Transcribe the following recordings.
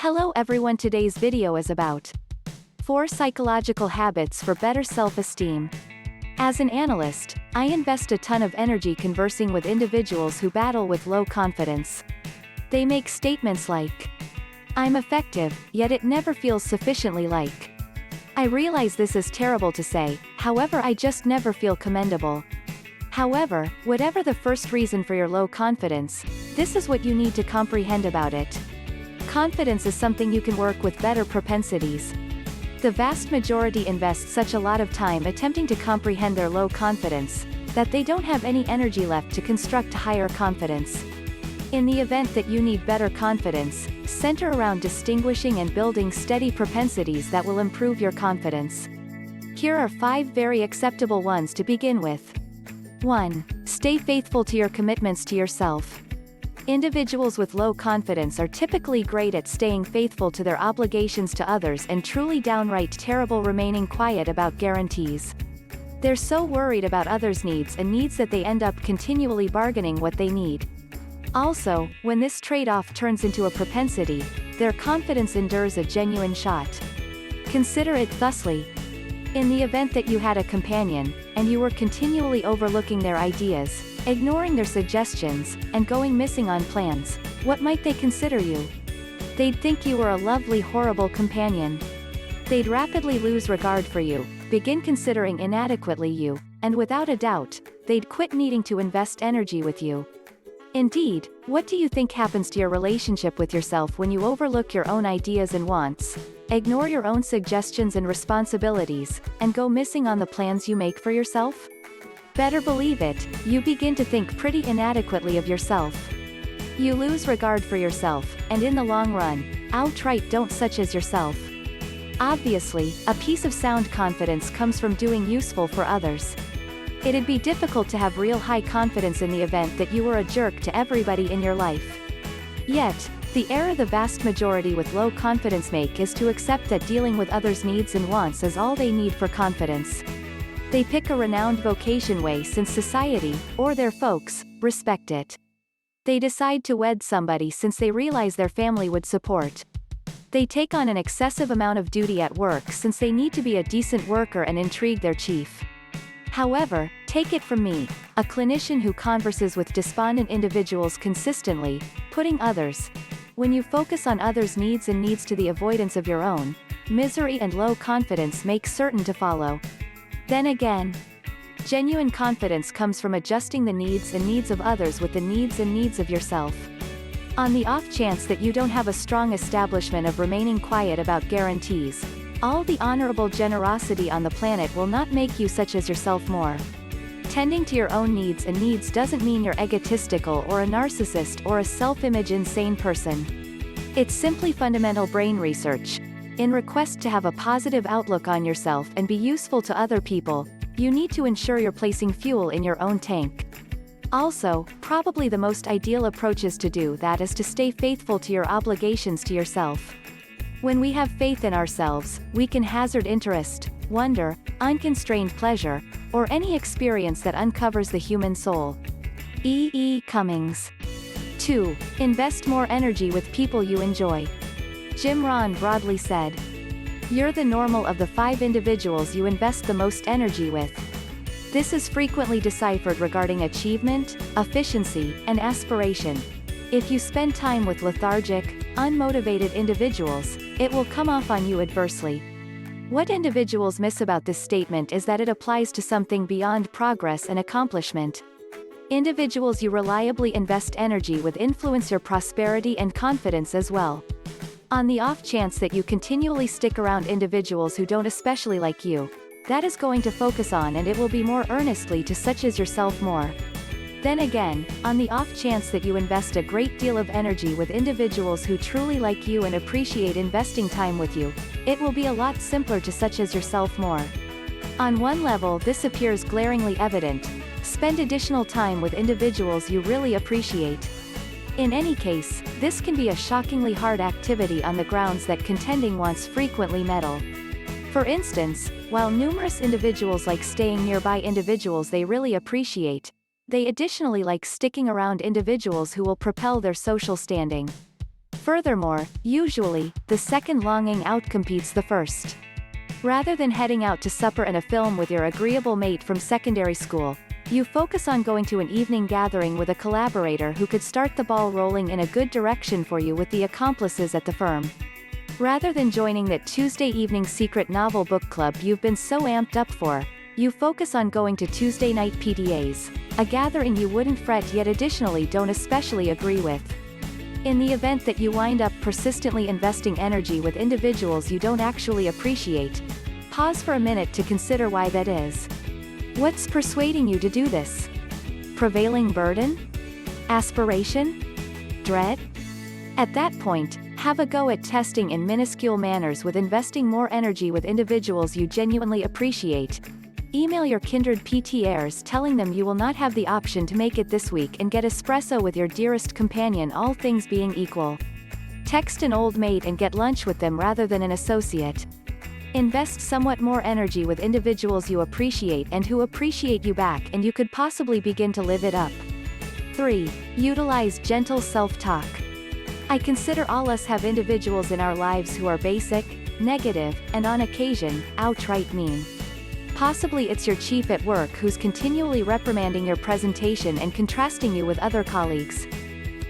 Hello everyone, today's video is about 4 psychological habits for better self-esteem. As an analyst, I invest a ton of energy conversing with individuals who battle with low confidence. They make statements like, "I'm effective, yet it never feels sufficiently like." I realize this is terrible to say, however I just never feel commendable. However, whatever the first reason for your low confidence, this is what you need to comprehend about it. Confidence is something you can work with better propensities. The vast majority invest such a lot of time attempting to comprehend their low confidence, that they don't have any energy left to construct higher confidence. In the event that you need better confidence, center around distinguishing and building steady propensities that will improve your confidence. Here are 5 very acceptable ones to begin with. 1. Stay faithful to your commitments to yourself. Individuals with low confidence are typically great at staying faithful to their obligations to others and truly downright terrible remaining quiet about guarantees. They're so worried about others' needs and needs that they end up continually bargaining what they need. Also, when this trade-off turns into a propensity, their confidence endures a genuine shot. Consider it thusly. In the event that you had a companion, and you were continually overlooking their ideas, ignoring their suggestions, and going missing on plans, what might they consider you? They'd think you were a lovely horrible companion. They'd rapidly lose regard for you, begin considering inadequately you, and without a doubt, they'd quit needing to invest energy with you. Indeed, what do you think happens to your relationship with yourself when you overlook your own ideas and wants, ignore your own suggestions and responsibilities, and go missing on the plans you make for yourself? Better believe it, you begin to think pretty inadequately of yourself. You lose regard for yourself, and in the long run, outright don't such as yourself. Obviously, a piece of sound confidence comes from doing useful for others. It'd be difficult to have real high confidence in the event that you were a jerk to everybody in your life. Yet, the error the vast majority with low confidence make is to accept that dealing with others' needs and wants is all they need for confidence. They pick a renowned vocation way since society, or their folks, respect it. They decide to wed somebody since they realize their family would support. They take on an excessive amount of duty at work since they need to be a decent worker and intrigue their chief. However, take it from me, a clinician who converses with despondent individuals consistently, putting others. When you focus on others' needs and needs to the avoidance of your own, misery and low confidence make certain to follow. Then again, genuine confidence comes from adjusting the needs and needs of others with the needs and needs of yourself. On the off chance that you don't have a strong establishment of remaining quiet about guarantees, all the honorable generosity on the planet will not make you such as yourself more. Tending to your own needs and needs doesn't mean you're egotistical or a narcissist or a self-image insane person. It's simply fundamental brain research. In request to have a positive outlook on yourself and be useful to other people, you need to ensure you're placing fuel in your own tank. Also, probably the most ideal approach is to do that is to stay faithful to your obligations to yourself. When we have faith in ourselves, we can hazard interest, wonder, unconstrained pleasure, or any experience that uncovers the human soul. E. Cummings. 2. Invest more energy with people you enjoy. Jim Rohn broadly said, "You're the normal of the 5 individuals you invest the most energy with." This is frequently deciphered regarding achievement, efficiency, and aspiration. If you spend time with lethargic, unmotivated individuals, it will come off on you adversely. What individuals miss about this statement is that it applies to something beyond progress and accomplishment. Individuals you reliably invest energy with influence your prosperity and confidence as well. On the off chance that you continually stick around individuals who don't especially like you, that is going to focus on and it will be more earnestly to such as yourself more. Then again, on the off chance that you invest a great deal of energy with individuals who truly like you and appreciate investing time with you, it will be a lot simpler to such as yourself more. On one level this appears glaringly evident. Spend additional time with individuals you really appreciate. In any case, this can be a shockingly hard activity on the grounds that contending wants frequently meddle. For instance, while numerous individuals like staying nearby individuals they really appreciate, they additionally like sticking around individuals who will propel their social standing. Furthermore, usually, the second longing outcompetes the first. Rather than heading out to supper and a film with your agreeable mate from secondary school, you focus on going to an evening gathering with a collaborator who could start the ball rolling in a good direction for you with the accomplices at the firm. Rather than joining that Tuesday evening secret novel book club you've been so amped up for, you focus on going to Tuesday night PTAs, a gathering you wouldn't fret yet additionally don't especially agree with. In the event that you wind up persistently investing energy with individuals you don't actually appreciate, pause for a minute to consider why that is. What's persuading you to do this? Prevailing burden? Aspiration? Dread? At that point, have a go at testing in minuscule manners with investing more energy with individuals you genuinely appreciate. Email your kindred PTAers telling them you will not have the option to make it this week and get espresso with your dearest companion, all things being equal. Text an old mate and get lunch with them rather than an associate. Invest somewhat more energy with individuals you appreciate and who appreciate you back, and you could possibly begin to live it up. 3. Utilize gentle self-talk. I consider all us have individuals in our lives who are basic, negative, and on occasion, outright mean. Possibly it's your chief at work who's continually reprimanding your presentation and contrasting you with other colleagues.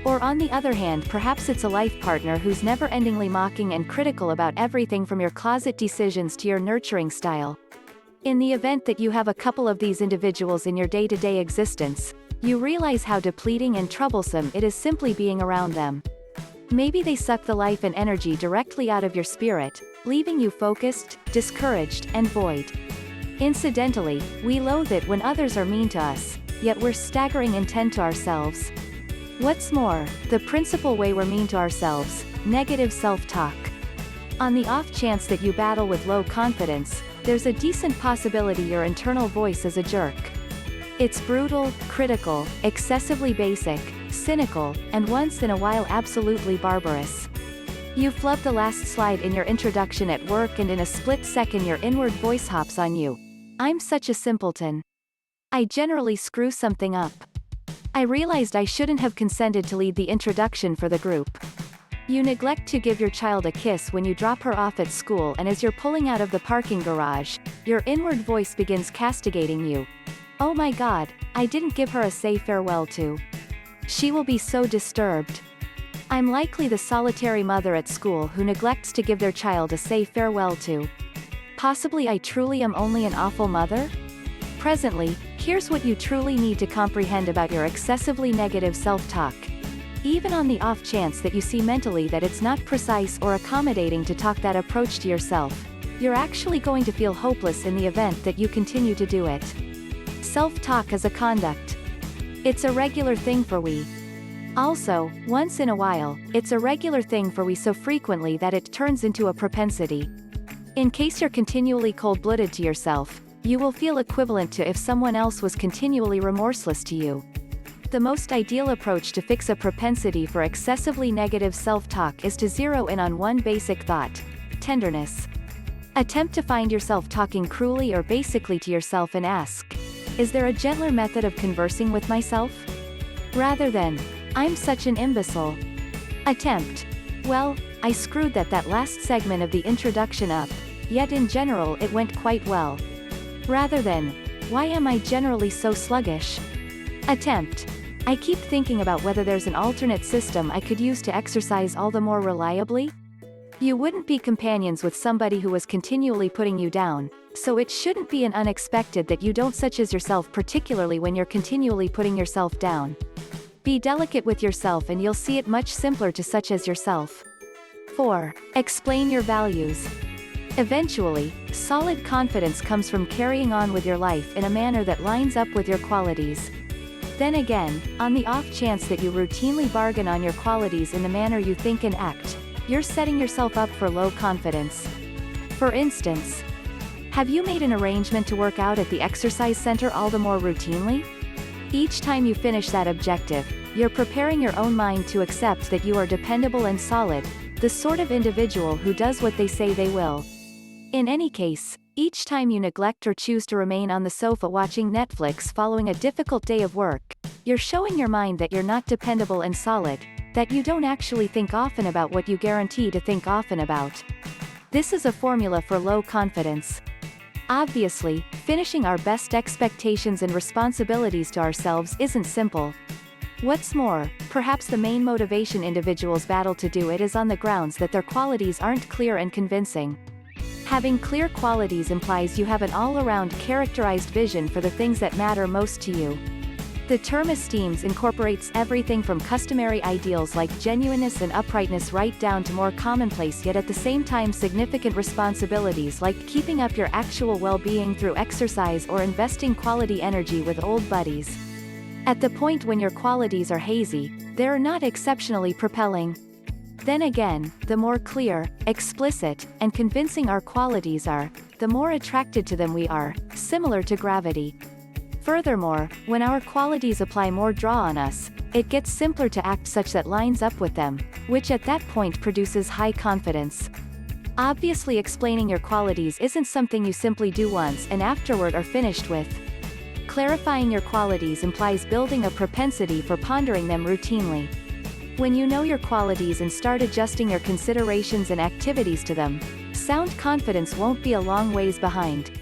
Or on the other hand, perhaps it's a life partner who's never-endingly mocking and critical about everything from your closet decisions to your nurturing style. In the event that you have a couple of these individuals in your day-to-day existence, you realize how depleting and troublesome it is simply being around them. Maybe they suck the life and energy directly out of your spirit, leaving you focused, discouraged, and void. Incidentally, we loathe it when others are mean to us, yet we're staggering intent to ourselves. What's more, the principal way we're mean to ourselves, negative self-talk. On the off chance that you battle with low confidence, there's a decent possibility your internal voice is a jerk. It's brutal, critical, excessively basic, cynical, and once in a while absolutely barbarous. You flub the last slide in your introduction at work and in a split second your inward voice hops on you. I'm such a simpleton. I generally screw something up. I realized I shouldn't have consented to lead the introduction for the group. You neglect to give your child a kiss when you drop her off at school, and as you're pulling out of the parking garage, your inward voice begins castigating you. Oh my God, I didn't give her a say farewell to. She will be so disturbed. I'm likely the solitary mother at school who neglects to give their child a say farewell to. Possibly I truly am only an awful mother? Presently, here's what you truly need to comprehend about your excessively negative self-talk. Even on the off chance that you see mentally that it's not precise or accommodating to talk that approach to yourself, you're actually going to feel hopeless in the event that you continue to do it. Self-talk is a conduct. It's a regular thing for we. Also, once in a while, it's a regular thing for we so frequently that it turns into a propensity. In case you're continually cold-blooded to yourself, you will feel equivalent to if someone else was continually remorseless to you. The most ideal approach to fix a propensity for excessively negative self-talk is to zero in on one basic thought: tenderness. Attempt to find yourself talking cruelly or basically to yourself and ask, is there a gentler method of conversing with myself? Rather than, I'm such an imbecile. Attempt, well, I screwed that last segment of the introduction up, yet in general it went quite well. Rather than, why am I generally so sluggish? Attempt, I keep thinking about whether there's an alternate system I could use to exercise all the more reliably. You wouldn't be companions with somebody who was continually putting you down, so it shouldn't be an unexpected that you don't such as yourself, particularly when you're continually putting yourself down. Be delicate with yourself and you'll see it much simpler to such as yourself. 4. Explain your values. Eventually, solid confidence comes from carrying on with your life in a manner that lines up with your qualities. Then again, on the off chance that you routinely bargain on your qualities in the manner you think and act, you're setting yourself up for low confidence. For instance, have you made an arrangement to work out at the exercise center all the more routinely? Each time you finish that objective, you're preparing your own mind to accept that you are dependable and solid, the sort of individual who does what they say they will. In any case, each time you neglect or choose to remain on the sofa watching Netflix following a difficult day of work, you're showing your mind that you're not dependable and solid, that you don't actually think often about what you guarantee to think often about. This is a formula for low confidence. Obviously, finishing our best expectations and responsibilities to ourselves isn't simple. What's more, perhaps the main motivation individuals battle to do it is on the grounds that their qualities aren't clear and convincing. Having clear qualities implies you have an all-around characterized vision for the things that matter most to you. The term esteems incorporates everything from customary ideals like genuineness and uprightness right down to more commonplace yet at the same time significant responsibilities like keeping up your actual well-being through exercise or investing quality energy with old buddies. At the point when your qualities are hazy, they're not exceptionally propelling. Then again, the more clear, explicit, and convincing our qualities are, the more attracted to them we are, similar to gravity. Furthermore, when our qualities apply more draw on us, it gets simpler to act such that lines up with them, which at that point produces high confidence. Obviously, explaining your qualities isn't something you simply do once and afterward are finished with. Clarifying your qualities implies building a propensity for pondering them routinely. When you know your qualities and start adjusting your considerations and activities to them, sound confidence won't be a long ways behind.